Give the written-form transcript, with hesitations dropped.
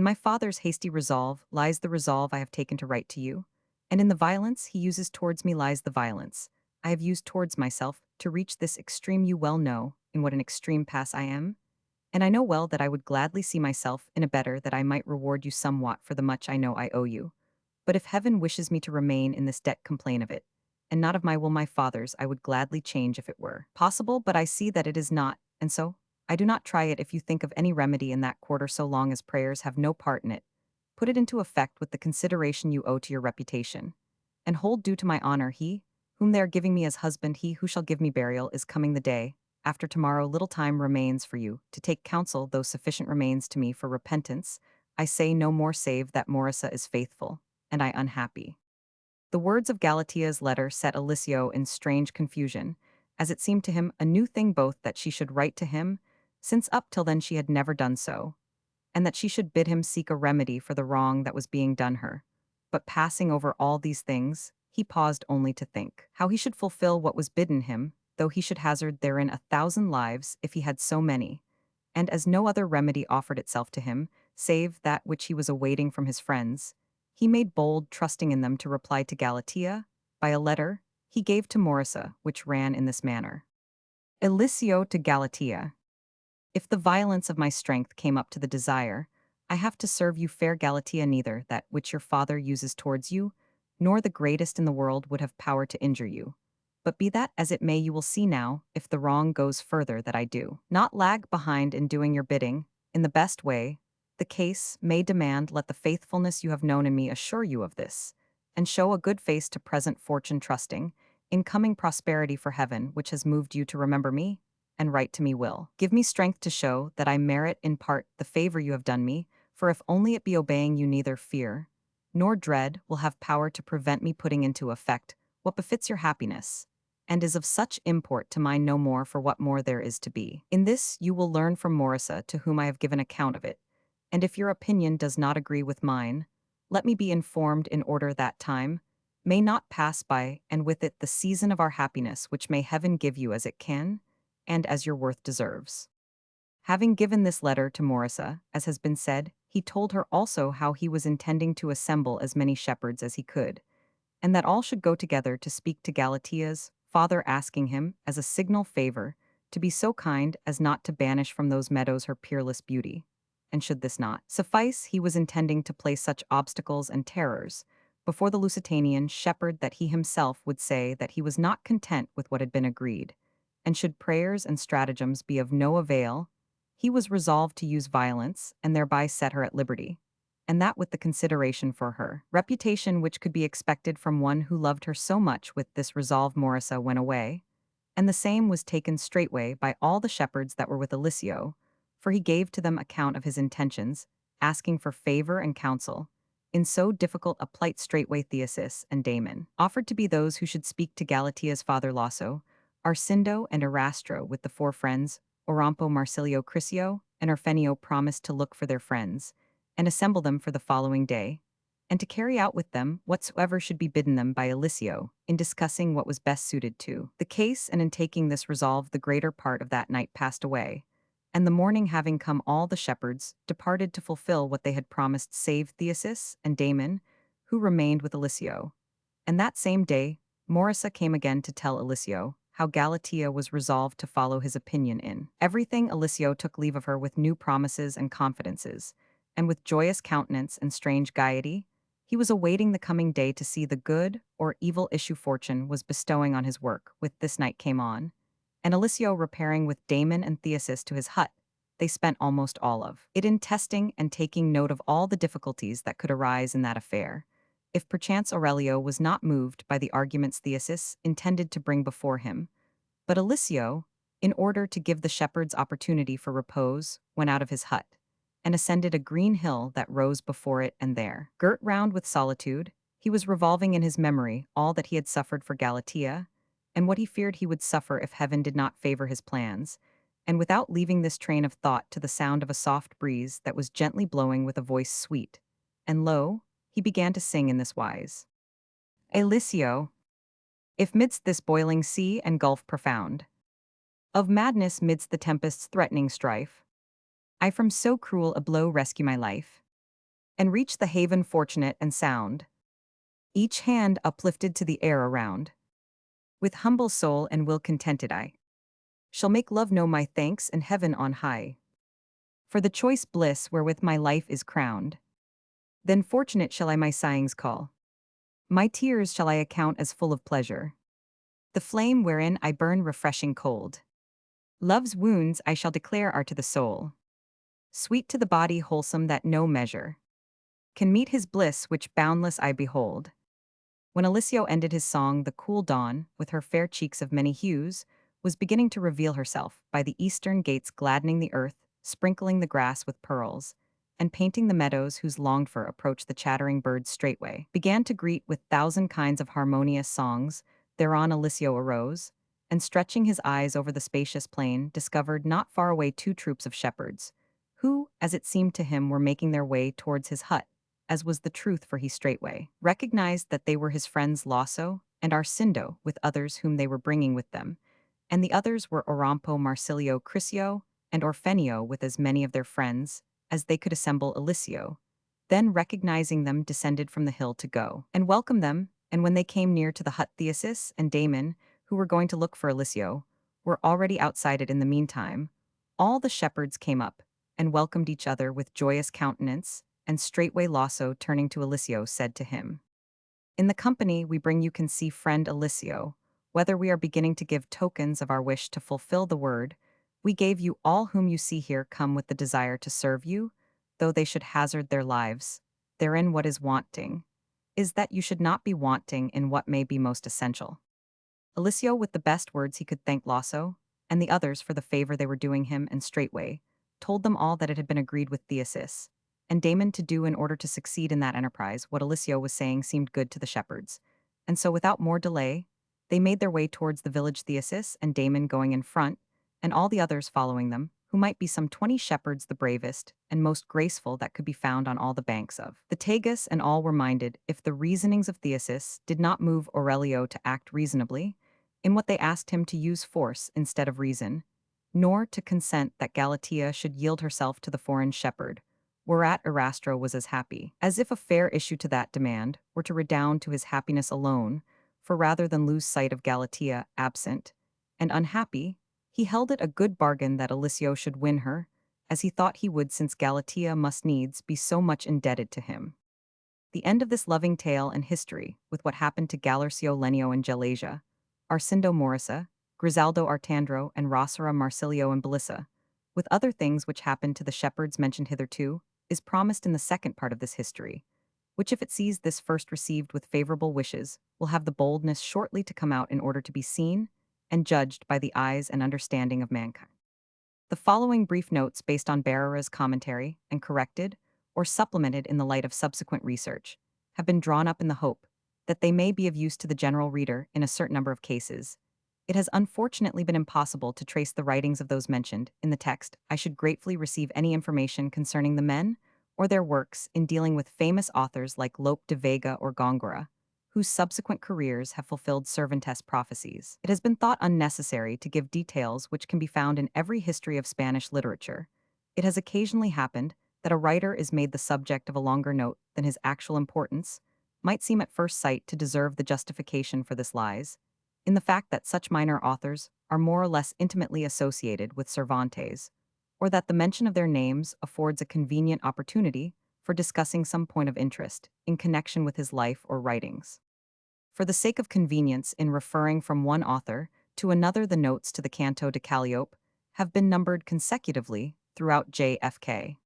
In my father's hasty resolve lies the resolve I have taken to write to you, and in the violence he uses towards me lies the violence I have used towards myself to reach this extreme. You well know in what an extreme pass I am, and I know well that I would gladly see myself in a better that I might reward you somewhat for the much I know I owe you. But if heaven wishes me to remain in this debt, complain of it, and not of my will. My father's I would gladly change if it were possible, but I see that it is not, and so I do not try it. If you think of any remedy in that quarter, so long as prayers have no part in it, put it into effect with the consideration you owe to your reputation, and hold due to my honor he, whom they are giving me as husband. He who shall give me burial is coming the day after tomorrow. Little time remains for you to take counsel, though sufficient remains to me for repentance. I say no more, save that Morissa is faithful, and I unhappy. The words of Galatea's letter set Eliseo in strange confusion, as it seemed to him a new thing both that she should write to him, since up till then she had never done so, and that she should bid him seek a remedy for the wrong that was being done her. But passing over all these things, he paused only to think how he should fulfill what was bidden him, though he should hazard therein 1,000 lives if he had so many, and as no other remedy offered itself to him, save that which he was awaiting from his friends, he made bold, trusting in them, to reply to Galatea by a letter he gave to Morissa, which ran in this manner. Eliseo to Galatea. If the violence of my strength came up to the desire, I have to serve you, fair Galatea. Neither that which your father uses towards you, nor the greatest in the world would have power to injure you. But be that as it may, you will see now, if the wrong goes further, that I do not lag behind in doing your bidding, in the best way the case may demand. Let the faithfulness you have known in me assure you of this, and show a good face to present fortune, trusting in coming prosperity. For heaven, which has moved you to remember me, and write to me, will give me strength to show that I merit in part the favor you have done me, for if only it be obeying you, neither fear nor dread will have power to prevent me putting into effect what befits your happiness, and is of such import to mine no more, for what more there is to be. In this you will learn from Morissa, to whom I have given account of it, and if your opinion does not agree with mine, let me be informed, in order that time may not pass by, and with it the season of our happiness, which may heaven give you as it can, and as your worth deserves. Having given this letter to Morissa, as has been said, he told her also how he was intending to assemble as many shepherds as he could, and that all should go together to speak to Galatea's father, asking him, as a signal favor, to be so kind as not to banish from those meadows her peerless beauty. And should this not suffice, he was intending to place such obstacles and terrors before the Lusitanian shepherd that he himself would say that he was not content with what had been agreed, and should prayers and stratagems be of no avail, he was resolved to use violence and thereby set her at liberty, and that with the consideration for her reputation which could be expected from one who loved her so much. With this resolve Morissa went away, and the same was taken straightway by all the shepherds that were with Eliseo, for he gave to them account of his intentions, asking for favor and counsel. In so difficult a plight straightway Theseus and Damon offered to be those who should speak to Galatea's father Lasso, Arcindo and Erastro with the 4 friends, Orampo, Marsilio, Crisio, and Orfenio promised to look for their friends, and assemble them for the following day, and to carry out with them whatsoever should be bidden them by Eliseo, in discussing what was best suited to the case. And in taking this resolve, the greater part of that night passed away, and the morning having come, all the shepherds departed to fulfill what they had promised, save Theseus and Damon, who remained with Eliseo. And that same day, Morissa came again to tell Eliseo how Galatea was resolved to follow his opinion in everything. Eliseo took leave of her with new promises and confidences, and with joyous countenance and strange gaiety. He was awaiting the coming day to see the good or evil issue fortune was bestowing on his work. With this night came on, and Eliseo repairing with Damon and Theseus to his hut, they spent almost all of it in testing and taking note of all the difficulties that could arise in that affair, if perchance Aurelio was not moved by the arguments Theseus intended to bring before him. But Eliseo, in order to give the shepherds opportunity for repose, went out of his hut, and ascended a green hill that rose before it, and there, girt round with solitude, he was revolving in his memory all that he had suffered for Galatea, and what he feared he would suffer if heaven did not favor his plans, and without leaving this train of thought to the sound of a soft breeze that was gently blowing with a voice sweet, and lo, he began to sing in this wise. Eliseo, if midst this boiling sea and gulf profound, of madness midst the tempest's threatening strife, I from so cruel a blow rescue my life, and reach the haven fortunate and sound, each hand uplifted to the air around. With humble soul and will contented I shall make love know my thanks and heaven on high, for the choice bliss wherewith my life is crowned. Then fortunate shall I my sighings call, my tears shall I account as full of pleasure, the flame wherein I burn refreshing cold. Love's wounds I shall declare are to the soul, sweet to the body wholesome that no measure can meet his bliss which boundless I behold. When Eliseo ended his song, the cool dawn, with her fair cheeks of many hues, was beginning to reveal herself by the eastern gates, gladdening the earth, sprinkling the grass with pearls, and painting the meadows whose longed for approach the chattering birds straightway began to greet with thousand kinds of harmonious songs. Thereon Eliseo arose, and stretching his eyes over the spacious plain, discovered not far away two troops of shepherds, who, as it seemed to him, were making their way towards his hut, as was the truth, for he straightway recognized that they were his friends Lasso and Arcindo, with others whom they were bringing with them, and the others were Orampo, Marsilio, Crisio, and Orfenio, with as many of their friends as they could assemble. Eliseo, then recognizing them, descended from the hill to go and welcome them, and when they came near to the hut, Theseus and Damon, who were going to look for Eliseo, were already outside it. In the meantime, all the shepherds came up and welcomed each other with joyous countenance, and straightway Lasso, turning to Eliseo, said to him, "In the company we bring you can see friend Eliseo, whether we are beginning to give tokens of our wish to fulfill the word we gave you. All whom you see here come with the desire to serve you, though they should hazard their lives. Therein what is wanting is that you should not be wanting in what may be most essential." Eliseo, with the best words he could, thanked Lasso and the others for the favor they were doing him, and straightway told them all that it had been agreed with Theseus and Damon to do in order to succeed in that enterprise. What Eliseo was saying seemed good to the shepherds, and so without more delay, they made their way towards the village, Theseus and Damon going in front, and all the others following them, who might be some 20 shepherds, the bravest and most graceful that could be found on all the banks of the Tagus. And all were minded, if the reasonings of Theseus did not move Aurelio to act reasonably, in what they asked him, to use force instead of reason, nor to consent that Galatea should yield herself to the foreign shepherd, whereat Erastro was as happy as if a fair issue to that demand were to redound to his happiness alone, for rather than lose sight of Galatea absent and unhappy, he held it a good bargain that Eliseo should win her, as he thought he would, since Galatea must needs be so much indebted to him. The end of this loving tale and history, with what happened to Galercio Lenio and Galasia, Arcindo Morissa, Grisaldo Artandro, and Rossera Marsilio and Belissa, with other things which happened to the shepherds mentioned hitherto, is promised in the second part of this history, which, if it sees this first received with favorable wishes, will have the boldness shortly to come out in order to be seen and judged by the eyes and understanding of mankind. The following brief notes, based on Barrera's commentary and corrected or supplemented in the light of subsequent research, have been drawn up in the hope that they may be of use to the general reader in a certain number of cases. It has unfortunately been impossible to trace the writings of those mentioned in the text. I should gratefully receive any information concerning the men or their works in dealing with famous authors like Lope de Vega or Góngora, whose subsequent careers have fulfilled Cervantes' prophecies. It has been thought unnecessary to give details which can be found in every history of Spanish literature. It has occasionally happened that a writer is made the subject of a longer note than his actual importance might seem at first sight to deserve. The justification for this lies in the fact that such minor authors are more or less intimately associated with Cervantes, or that the mention of their names affords a convenient opportunity for discussing some point of interest in connection with his life or writings. For the sake of convenience in referring from one author to another, the notes to the Canto de Calliope have been numbered consecutively throughout JFK.